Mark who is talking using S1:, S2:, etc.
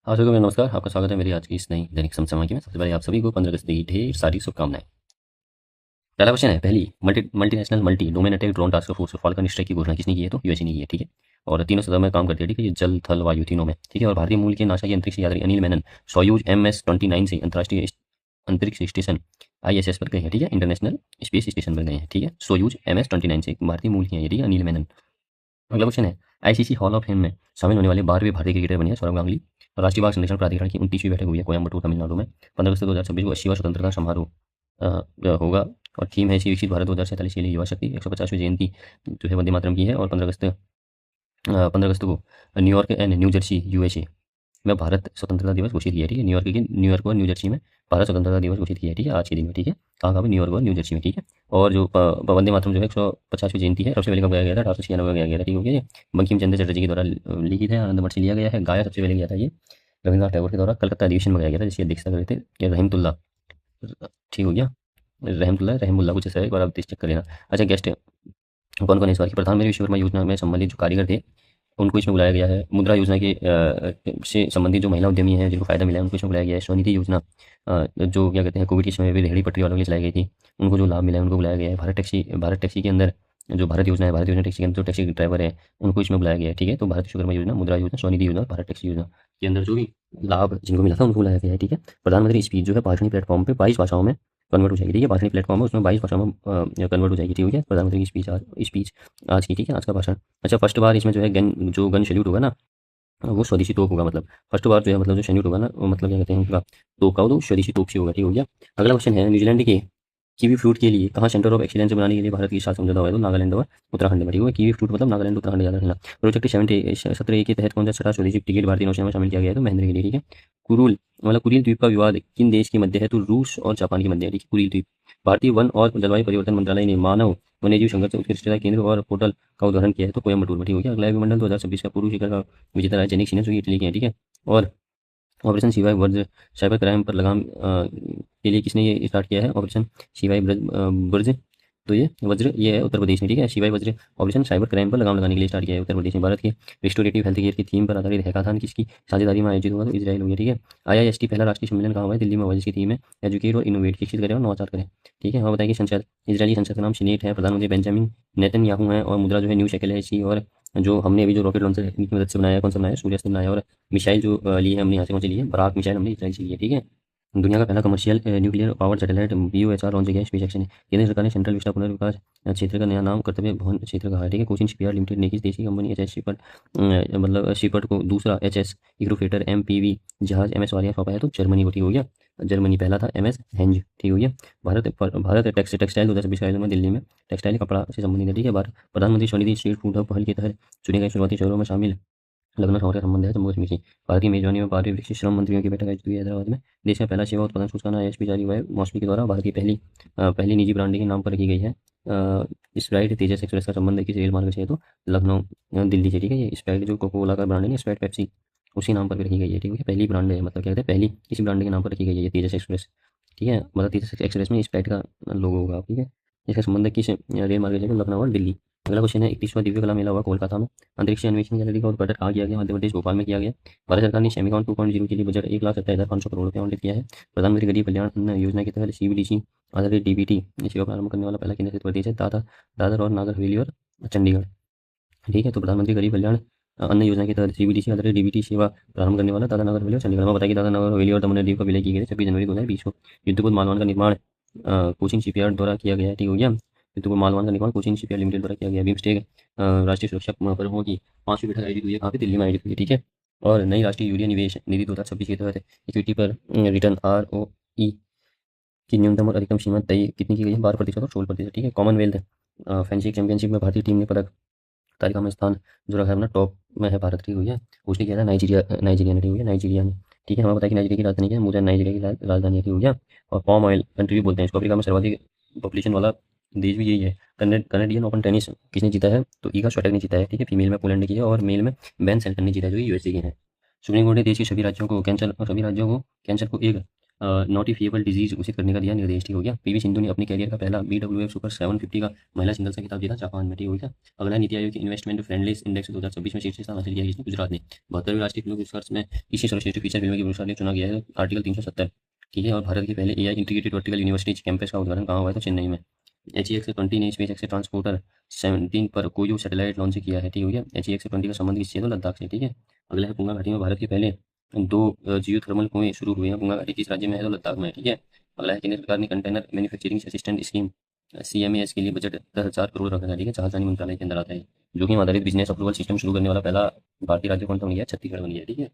S1: आप सभी को मेरा नमस्कार। आपका स्वागत है मेरी आज की इस नई दैनिक समसामयिक में। सबसे पहले आप सभी को 15 अगस्त की ढेर सारी शुभकामनाएं। पहला क्वेश्चन है, पहली multinational multi domain attack drone task force fall का निश्चय की घोषणा किसने की है? तो यूएसए ने की है। ठीक है। और तीनों सतह में काम करती है। ठीक है, ये जल थल वायु तीनों में। ठीक है। और भारतीय मूल के नासा के अंतरिक्ष यात्री अनिल मेनन सोयूज MS-29 से अंतर्राष्ट्रीय अंतरिक्ष स्टेशन ISS पर गए हैं। ठीक है, इंटरनेशनल स्पेस स्टेशन पर गए हैं। ठीक है, सोयूज MS-29 से भारतीय मूल के हैं ये। ठीक है, अनिल मेनन। अगला क्वेश्चन है, आईसीसी हॉल ऑफ फेम में शामिल होने वाले 12वें भारतीय क्रिकेटर बने हैं सौरव गांगुली। राष्ट्रीय बाघ संरक्षण प्राधिकरण की 29वीं बैठक हुई है कोयम्बटूर तमिलनाडु में। 15 अगस्त 2026 को 80वां स्वतंत्रता समारोह होगा। और थीम है विकसित भारत 2047 के लिए युवा शक्ति। 150वीं जयंती जो है वंदे मातरम की है। और 15 अगस्त को New York and new Jersey USA में भारत स्वतंत्रता दिवस घोषित किया है। ठीक है, न्यूयॉर्क और न्यू जर्सी में भारत स्वतंत्रता दिवस घोषित किया है। ठीक है, आज के दिन में। ठीक है, कहाँ कहाँ पे? न्यूयॉर्क और न्यू जर्सी में। ठीक है। और जो वंदे मातरम जो है 150वीं जयंती है, सबसे पहले कब गाया गया था? 1896 में गाया गया था। ठीक हो गया। ये बंकिम चंद्र चटर्जी के द्वारा लिखित है, आनंद मठ से लिया गया है। गाया सबसे पहले गया था ये रविन्द्रनाथ टैगोर के द्वारा कलकत्ता अधिवेशन में गाया गया था, जिसकी अध्यक्षता कर रहे थे ये रहमतुल्ला। ठीक हो गया, रहमुल्ला कुछ ऐसा है, एक बार आप चेक कर लेना। अच्छा, गेस्ट कौन कौन है इस बार की? प्रधानमंत्री विश्वकर्मा योजना में संबंधित जो कारीगर थे उनको इसमें बुलाया गया है। मुद्रा योजना के से संबंधित जो महिला उद्यमी हैं जिनको फायदा मिला है उनको इसमें बुलाया गया है। स्वनिधि योजना जो क्या कहते हैं कोविड के समय में रेहड़ी पटरी वालों के लिए चलाई गई थी, उनको जो लाभ मिला है उनको बुलाया गया है। भारत टैक्सी के अंदर जो भारत योजना है, भारत योजना टैक्सी के अंदर जो टैक्सी ड्राइवर है उनको इसमें बुलाया गया है। ठीक है, तो भारत विश्वकर्मा योजना, मुद्रा योजना, स्वनिधि योजना और भारत टैक्सी योजना के अंदर जो भी लाभ जिनको मिला था उनको बुलाया गया है। ठीक है। प्रधानमंत्री स्पीच जो है भाषणी प्लेटफॉर्म पे 22 भाषाओं में कन्वर्ट हो जाएगी। ठीक है, भाषणी प्लेटफॉर्म है उसमें 22 भाषाओं में कन्वर्ट हो जाएगी। ठीक है, प्रधानमंत्री की स्पीच आज की। ठीक है, आज का भाषण। अच्छा, फर्स्ट बार इसमें जो है गन सैल्यूट होगा ना, वो स्वदेशी तोप होगा। मतलब फर्स्ट बार जो है, मतलब जो सैल्यूट होगा ना, वो मतलब क्या कहते हैं उनका तोप का, वो तो स्वदेशी तोप से होगा। ठीक हो गया। अगला क्वेश्चन है, न्यूजीलैंड के कीवी फ्रूट के लिए कहाँ सेंटर ऑफ एक्सीलेंस बनाने के लिए भारत के साथ समझौता हुआ है? तो नागालैंड और उत्तराखंड में। ठीक है, कीवी फ्रूट मतलब नागालैंड उत्तराखंड याद रखना। प्रोजेक्ट 17A के तहत कौन सा छठा स्वदेशी टिकट भारतीय नौसेना में शामिल किया गया है? तो महेंद्र गिरी। ठीक है। कुरुल कुरिल द्वीप का विवाद किन देश के मध्य है? तो रूस और जापान के मध्य है। ठीक है, कुरिल द्वीप। भारतीय वन और जलवायु परिवर्तन मंत्रालय ने मानव वन्यजीव संघर्ष उत्कृष्टता केंद्र और पोर्टल का उदाहरण किया है तो कोयम्बटूर में। ठीक हो गया। अगला विमंडल 2026 का पूर्व शिखर का विजेता रहा जेनिक सिन्हा जो कि इटली के हैं। ठीक है। और ऑपरेशन शिवाय वर्ज साइबर क्राइम पर लगाम के लिए किसने ये स्टार्ट किया है? ऑपरेशन शिवाय वर्ज, तो ये वज्र ये है उत्तर प्रदेश में। ठीक है, शिवाय वज्र ऑपरेशन साइबर क्राइम पर लगाम लगाने के लिए स्टार्ट किया है उत्तर प्रदेश में। भारत के रिस्टोरेटिव हेल्थ केयर की थीम पर आधारित हैकाथॉन किसकी साझेदारी में आयोजित हुआ? तो इजराइल हो गया। ठीक है। IIST पहला राष्ट्रीय सम्मेलन कहाँ हुआ है? दिल्ली में हुआ, जिसकी थीम है एजुकेट और इनोवेट, शिक्षित करें और नवाचार करें। ठीक है। और बताइए संसद, इजरायली संसद का नाम सीनेट है। प्रधानमंत्री बेंजामिन नेतन्याहू है। और मुद्रा जो है न्यू शेकल है इसकी। और जो हमने अभी जो रॉकेट लॉन्चर इनकी मदद से बनाया है, कौन सा बनाया है? सूर्य से बनाया है। और मिसाइल जो ली है हमने यहाँ से कौन सी ली है? बराक मिसाइल हमने इसराइल से ली है। ठीक है। दुनिया का पहला commercial nuclear power satellite BOHR launch किया है स्पेस एक्शन ने। केंद्र सरकार ने सेंट्रल विस्टा पुनर्विकास क्षेत्र का नया नाम कर्तव्य भवन क्षेत्र कहा है। ठीक है। कोचिन शिपयार्ड लिमिटेड ने किस देशी कंपनी HS शिपर्ड मतलब शिपर्ड को दूसरा HS इग्रोफेटर MPV जहाज MS वारिया सौंपा है? तो जर्मनी को। ठीक हो गया। जर्मनी पहला था MS हेंज। ठीक हो गया। भारत टेक्सटाइल 2026 का आयोजन हुआ दिल्ली में, टेक्सटाइल कपड़ा से संबंधित है। ठीक है। भारत प्रधानमंत्री स्वनिधि स्ट्रीट फूड हब पहल के तहत चुने गए शुरुआती शहरों में शामिल लखनऊ शहर का संबंध है जम्मू कश्मीर से। भारत की मेजबानी में 12वीं वृक्ष श्रम मंत्रियों की बैठक आयोजित हुई है हैदराबाद में। देश का पहला सेवा उत्पादन सूचकांक ISP जारी हुआ है मौसमी के द्वारा। भारत की पहली निजी ब्रांड के नाम पर रखी गई है। स्प्राइट तेजस एक्सप्रेस का संबंध किस रेल मार्ग से है? तो लखनऊ दिल्ली से। ठीक है, ये स्प्राइट जो कोको कोला का ब्रांड है ना, स्प्राइट पेप्सी, उसी नाम पर भी रखी गई है। ठीक है, पहली ब्रांड है, मतलब क्या कहते हैं पहली इसी ब्रांड के नाम पर रखी गई है ये तेजस एक्सप्रेस। ठीक है, मतलब तेजस एक्सप्रेस में स्प्राइट का लोगो होगा। ठीक है, इसका संबंध किस रेल मार्ग से? तो लखनऊ और दिल्ली। अगला क्वेश्चन है, 31वां दिव्य कला मेला हुआ कोलकाता में। अंतरिक्ष अन्वेषण गैलरी का उद्घाटन कहाँ किया गया? मध्य प्रदेश भोपाल में किया गया। भारत सरकार ने सेमिकॉन 2.0 के लिए बजट 1,70,500 करोड़ रुपये आवंटित किया है। प्रधानमंत्री गरीब कल्याण अन्न योजना के तहत CBDC आधारित DBT सेवा प्रारंभ करने वाला पहला केंद्र शासित प्रदेश है दादर और नागर हवेली और चंडीगढ़। ठीक है, तो प्रधानमंत्री गरीब कल्याण अन्न योजना के तहत CBDC आधारित DBT सेवा प्रारंभ करने वाला दादर नगर हवेली और चंडीगढ़ में। बताइए दादर नगर हवेली और दमन और दीव का विलय की गई 26 जनवरी 2020 को। युद्धपोत मालवान का निर्माण कोचिन शिपयार्ड द्वारा किया गया है। ठीक हो गया। युद्धपोत मालवान का निर्माण कोचिन शिपयार्ड लिमिटेड द्वारा किया गया। बिम्स्टेक राष्ट्रीय सुरक्षा प्रमुखों की 5वीं बैठक आयोजित हुई है, कहाँ पे? दिल्ली में आयोजित हुई है। ठीक है। और नई राष्ट्रीय यूरिया निवेश निधि 2026 के तहत इक्विटी पर रिटर्न ROE की न्यूनतम और अधिकतम सीमा तय कितनी की गई है? 12% और 16%। ठीक है। कॉमनवेल्थ फेंसिंग चैंपियनशिप में भारतीय टीम ने पदक तालिका में स्थान जो रखा है अपना टॉप में है भारत। की हुई है, उसने किया था नाइजीरिया ने। ठीक है, नाइजीरिया ने। ठीक है, हमें पता है कि नाइजीरिया की राजधानी क्या है? मुझे नाइजीरिया की राजधानी है। ठीक हो गया। और पॉम ऑयल कंट्री भी बोलते हैं इसको। अफ्रीका में सर्वाधिक पॉपुलेशन वाला देश भी यही है। कनेडियन ओपन टेनिस किसने जीता है? तो ईगा स्विएटेक ने जीता है। ठीक है, फीमेल में पोलैंड की है और मेल में बेन सेल्टन ने जीता है जो कि USA के हैं। सुप्रीम कोर्ट ने देश के सभी राज्यों को कैंसर को एक नोटिफिएबल डिजीज घोषित करने का दिया निर्देश, ठीक हो गया। पीवी सिंधु ने अपने कैरियर का पहला BWF सुपर 750 का महिला सिंगल्स का खिताब जीता जापान में, ठीक हो गया। अगला नीति आयोग के इन्वेस्टमेंट फ्रेंडली इंडेक्स 2026 में शीर्ष स्थान हासिल किया किसने? गुजरात ने। 72वें राष्ट्रीय फिल्म पुरस्कार में किसी सर्वश्रेष्ठ फीचर फिल्म के पुरस्कार लिए चुना गया है आर्टिकल 370, ठीक है। और भारत के पहले AI integrated vertical university campus का उद्घाटन कहाँ हुआ है? तो चेन्नई में। HEX-20 ने स्पेस एक्स ट्रांसपोर्टर 17 पर कोयू सैटेलाइट लॉन्च किया है, ठीक हो गया। HEX-20 का संबंध किससे है? तो लद्दाख से, ठीक है। अगला है पुंगा घाटी में भारत के पहले 2 जियोथर्मल कुएं शुरू हुए हैं। पुंगा घाटी किस राज्य में है? तो लद्दाख में, ठीक है। अगला है केंद्र सरकार ने container manufacturing assistant scheme CMAS के लिए बजट 10,000 करोड़ रखा है, ठीक है। जहाजरानी मंत्रालय के अंदर आता है। जोखिम आधारित बिजनेस अप्रूवल सिस्टम शुरू करने वाला पहला भारतीय राज्य कौन सा बन गया? छत्तीसगढ़ बन गया, ठीक है।